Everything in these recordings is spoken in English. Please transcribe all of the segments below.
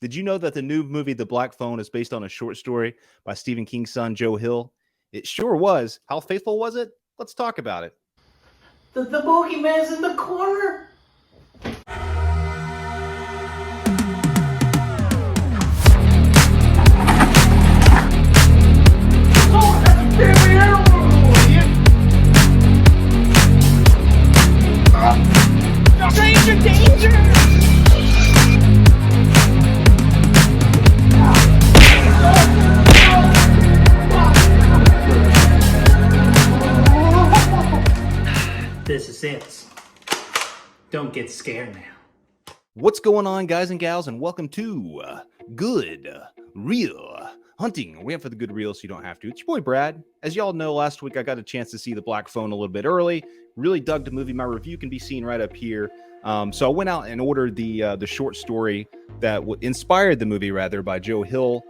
Did you know that the new movie The Black Phone is based on a short story by Stephen King's son, Joe Hill? It sure was. How faithful was it? Let's talk about it. The bogeyman's in the corner. Oh, that's a baby arrow! Danger, danger! This is it. Don't get scared now. What's going on, guys and gals, and welcome to Good Real Hunting. We have for the good real so you don't have to. It's your boy Brad. As y'all know, last week I got a chance to see The Black Phone a little bit early. Really dug the movie. My review can be seen right up here. So I went out and ordered the short story that inspired the movie, rather, by Joe Hill.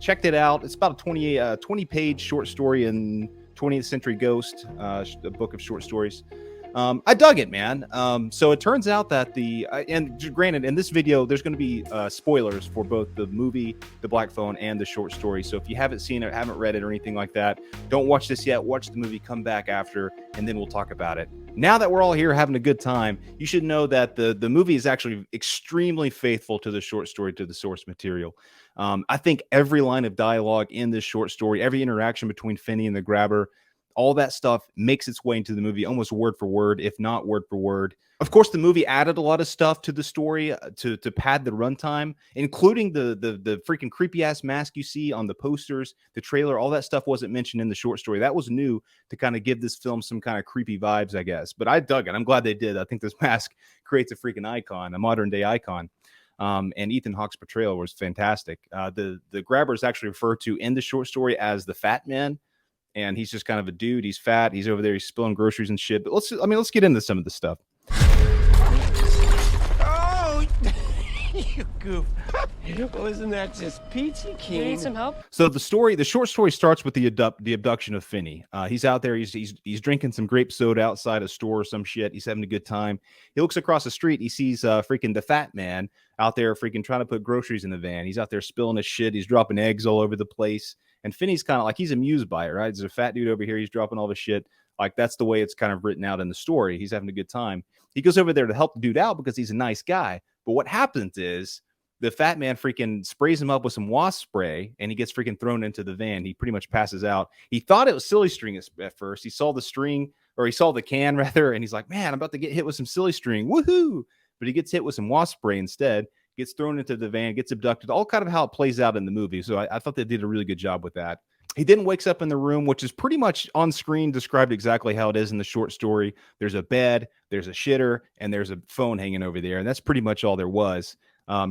Checked it out. It's about a 20-page short story in 20th Century Ghost, a book of short stories. I dug it, man. So it turns out that and granted, in this video, there's going to be spoilers for both the movie, The Black Phone, and the short story. So if you haven't seen it, haven't read it, or anything like that, don't watch this yet. Watch the movie, come back after, and then we'll talk about it. Now that we're all here having a good time, you should know that the movie is actually extremely faithful to the short story, to the source material. I think every line of dialogue in this short story, every interaction between Finney and the grabber, all that stuff makes its way into the movie almost word for word, if not word for word. Of course, the movie added a lot of stuff to the story to pad the runtime, including the freaking creepy ass mask you see on the posters, the trailer. All that stuff wasn't mentioned in the short story. That was new to kind of give this film some kind of creepy vibes, I guess. But I dug it. I'm glad they did. I think this mask creates a freaking icon, a modern day icon. And Ethan Hawke's portrayal was fantastic. The grabber is actually referred to in the short story as the Fat Man. And he's just kind of a dude. He's fat. He's over there. He's spilling groceries and shit. But let's get into some of the stuff. Oh, you goof. Well, isn't that just peachy keen? You need some help? So the short story starts with the abduction of Finney. He's out there. He's drinking some grape soda outside a store or some shit. He's having a good time. He looks across the street. He sees freaking the Fat Man out there freaking trying to put groceries in the van. He's out there spilling his shit. He's dropping eggs all over the place. And Finney's kind of like, he's amused by it, right? There's a fat dude over here. He's dropping all the shit. Like, that's the way it's kind of written out in the story. He's having a good time. He goes over there to help the dude out because he's a nice guy. But what happens is the Fat Man freaking sprays him up with some wasp spray, and he gets freaking thrown into the van. He pretty much passes out. He thought it was silly string at first. He saw the string, or he saw the can rather, and he's like, man, I'm about to get hit with some silly string. Woohoo! But he gets hit with some wasp spray instead. Gets thrown into the van, gets abducted, all kind of how it plays out in the movie. So I thought they did a really good job with that. He then wakes up in the room, which is pretty much on screen described exactly how it is in the short story. There's a bed, there's a shitter, and there's a phone hanging over there. And that's pretty much all there was.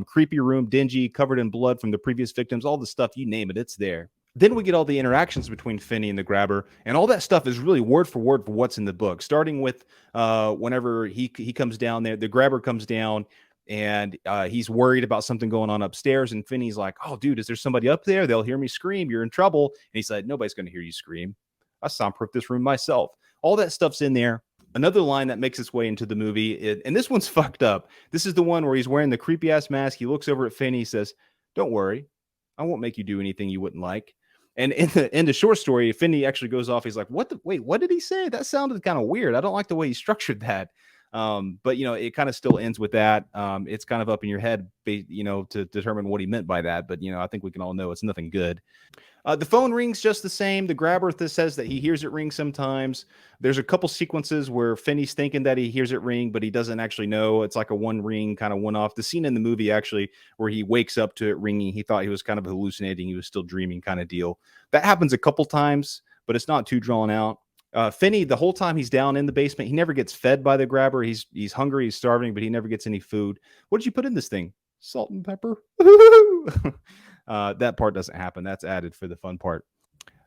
Creepy room, dingy, covered in blood from the previous victims, all the stuff, you name it, it's there. Then we get all the interactions between Finney and the grabber, and all that stuff is really word for what's in the book, starting with whenever he comes down there, the grabber comes down, and he's worried about something going on upstairs, and Finney's like, oh, dude, is there somebody up there? They'll hear me scream. You're in trouble. And he's like, nobody's going to hear you scream. I soundproof this room myself. All that stuff's in there. Another line that makes its way into the movie, and this one's fucked up. This is the one where he's wearing the creepy-ass mask. He looks over at Finney. He says, don't worry. I won't make you do anything you wouldn't like. And in the short story, Finney actually goes off. He's like, wait, what did he say? That sounded kind of weird. I don't like the way he structured that. But it kind of still ends with that. It's kind of up in your head, to determine what he meant by that. But I think we can all know it's nothing good. The phone rings just the same. The grabber says that he hears it ring sometimes. There's a couple sequences where Finney's thinking that he hears it ring, but he doesn't actually know. It's like a one ring kind of one off. The scene in the movie actually where he wakes up to it ringing, he thought he was kind of hallucinating. He was still dreaming kind of deal. That happens a couple times, but it's not too drawn out. Finney, the whole time he's down in the basement, he never gets fed by the grabber. He's hungry, he's starving, but he never gets any food. What did you put in this thing? Salt and pepper. That part doesn't happen. That's added for the fun part.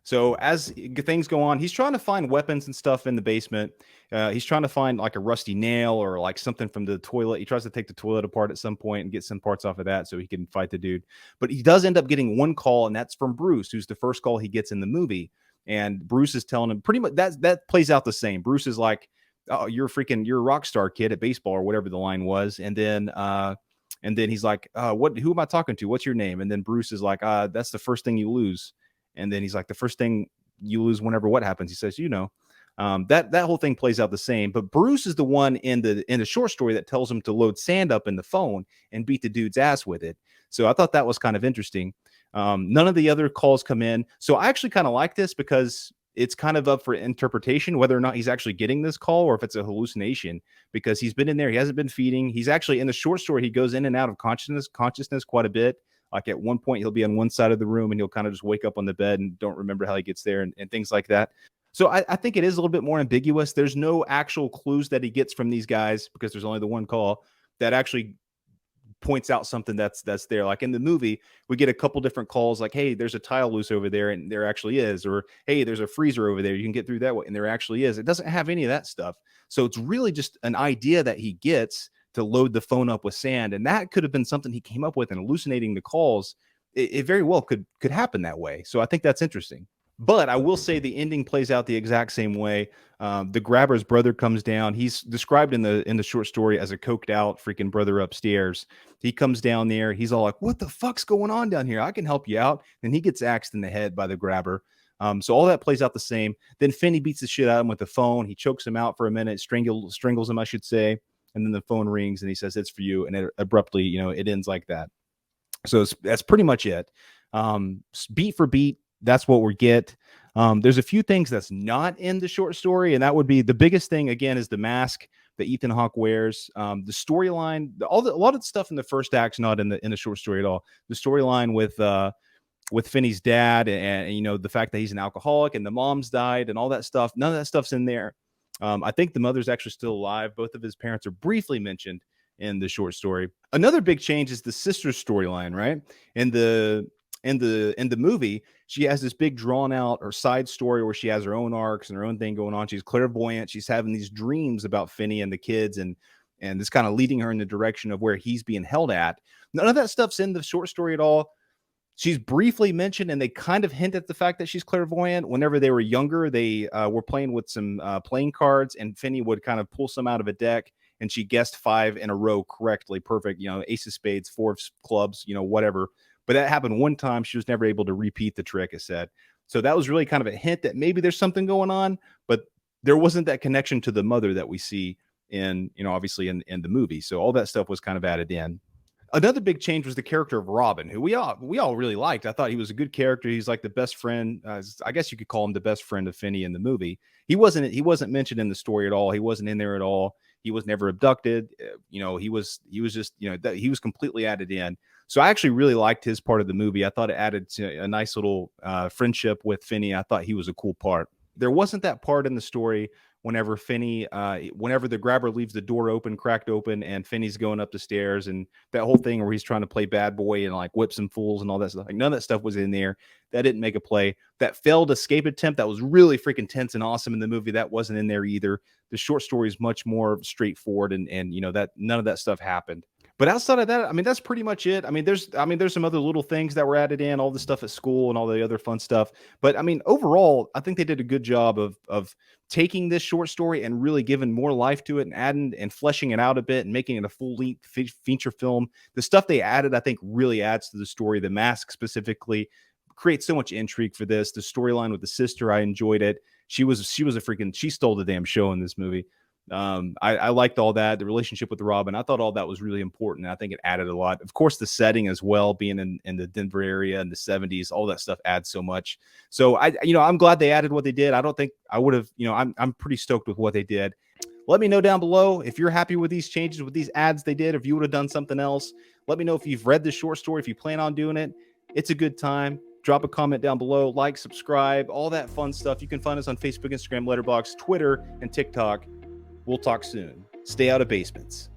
So as things go on, he's trying to find weapons and stuff in the basement. He's trying to find like a rusty nail or like something from the toilet. He tries to take the toilet apart at some point and get some parts off of that so he can fight the dude. But he does end up getting one call, and that's from Bruce, who's the first call he gets in the movie. And Bruce is telling him pretty much that plays out the same. Bruce is like, oh, you're a rock star kid at baseball, or whatever the line was. And then And then he's like, who am I talking to? What's your name? And then Bruce is like, that's the first thing you lose. And then he's like, the first thing you lose whenever what happens? He says, that whole thing plays out the same. But Bruce is the one in the short story that tells him to load sand up in the phone and beat the dude's ass with it. So I thought that was kind of interesting. None of the other calls come in. So I actually kind of like this because it's kind of up for interpretation whether or not he's actually getting this call or if it's a hallucination, because he's been in there. He hasn't been feeding. He's actually in the short story. He goes in and out of consciousness quite a bit. Like at one point, he'll be on one side of the room and he'll kind of just wake up on the bed and don't remember how he gets there and things like that. So I think it is a little bit more ambiguous. There's no actual clues that he gets from these guys because there's only the one call that actually points out something that's there. Like in the movie, we get a couple different calls like, hey, there's a tile loose over there, and there actually is, or hey, there's a freezer over there, you can get through that way, and there actually is. It doesn't have any of that stuff. So it's really just an idea that he gets to load the phone up with sand, and that could have been something he came up with, and hallucinating the calls, it very well could happen that way. So I think that's interesting. But I will say the ending plays out the exact same way. The grabber's brother comes down. He's described in the short story as a coked out freaking brother upstairs. He comes down there. He's all like, "What the fuck's going on down here? I can help you out." And he gets axed in the head by the grabber. So all that plays out the same. Then Finney beats the shit out of him with the phone. He chokes him out for a minute, strangles him, I should say. And then the phone rings and he says, "It's for you." And it abruptly, it ends like that. So that's pretty much it. Beat for beat, that's what we get. There's a few things that's not in the short story, and that would be the biggest thing again is the mask that Ethan Hawke wears. The storyline, a lot of the stuff in the first act's not in the short story at all. The storyline with Finney's dad and the fact that he's an alcoholic and the mom's died and all that stuff, none of that stuff's in there. I think the mother's actually still alive. Both of his parents are briefly mentioned in the short story. Another big change is the sister's storyline, right? In the movie, she has this big drawn out or side story where she has her own arcs and her own thing going on. She's clairvoyant. She's having these dreams about Finney and the kids, and it's kind of leading her in the direction of where he's being held at. None of that stuff's in the short story at all. She's briefly mentioned, and they kind of hint at the fact that she's clairvoyant. Whenever they were younger, they were playing with some playing cards, and Finney would kind of pull some out of a deck, and she guessed 5 in a row correctly, perfect. Ace of spades, 4 of clubs, whatever. But that happened one time. She was never able to repeat the trick, as said. So that was really kind of a hint that maybe there's something going on, but there wasn't that connection to the mother that we see in, obviously in the movie. So all that stuff was kind of added in. Another big change was the character of Robin, who we all really liked. I thought he was a good character. He's like the best friend. I guess you could call him the best friend of Finney in the movie. He wasn't mentioned in the story at all. He wasn't in there at all. He was never abducted. He was just, he was completely added in. So I actually really liked his part of the movie. I thought it added to a nice little friendship with Finney. I thought he was a cool part. There wasn't that part in the story whenever the grabber leaves the door cracked open, and Finney's going up the stairs, and that whole thing where he's trying to play bad boy and like whip some fools and all that stuff. Like none of that stuff was in there. That didn't make a play. That failed escape attempt that was really freaking tense and awesome in the movie, that wasn't in there either. The short story is much more straightforward, and that none of that stuff happened. But outside of that, that's pretty much it. There's some other little things that were added in, all the stuff at school and all the other fun stuff. But overall, I think they did a good job of taking this short story and really giving more life to it and adding and fleshing it out a bit and making it a full-length feature film. The stuff they added, I think, really adds to the story. The mask specifically creates so much intrigue for this. The storyline with the sister, I enjoyed it. She stole the damn show in this movie. I liked all that. The relationship with Robin, I thought all that was really important. I think it added a lot. Of course, the setting as well, being in the Denver area in the 70s, all that stuff adds so much. So I'm glad they added what they did. I don't think I would have, I'm pretty stoked with what they did. Let me know down below if you're happy with these changes, with these ads they did, if you would have done something else. Let me know if you've read the short story, if you plan on doing it. It's a good time. Drop a comment down below, like, subscribe, all that fun stuff. You can find us on Facebook, Instagram, Letterboxd, Twitter, and TikTok. We'll talk soon. Stay out of basements.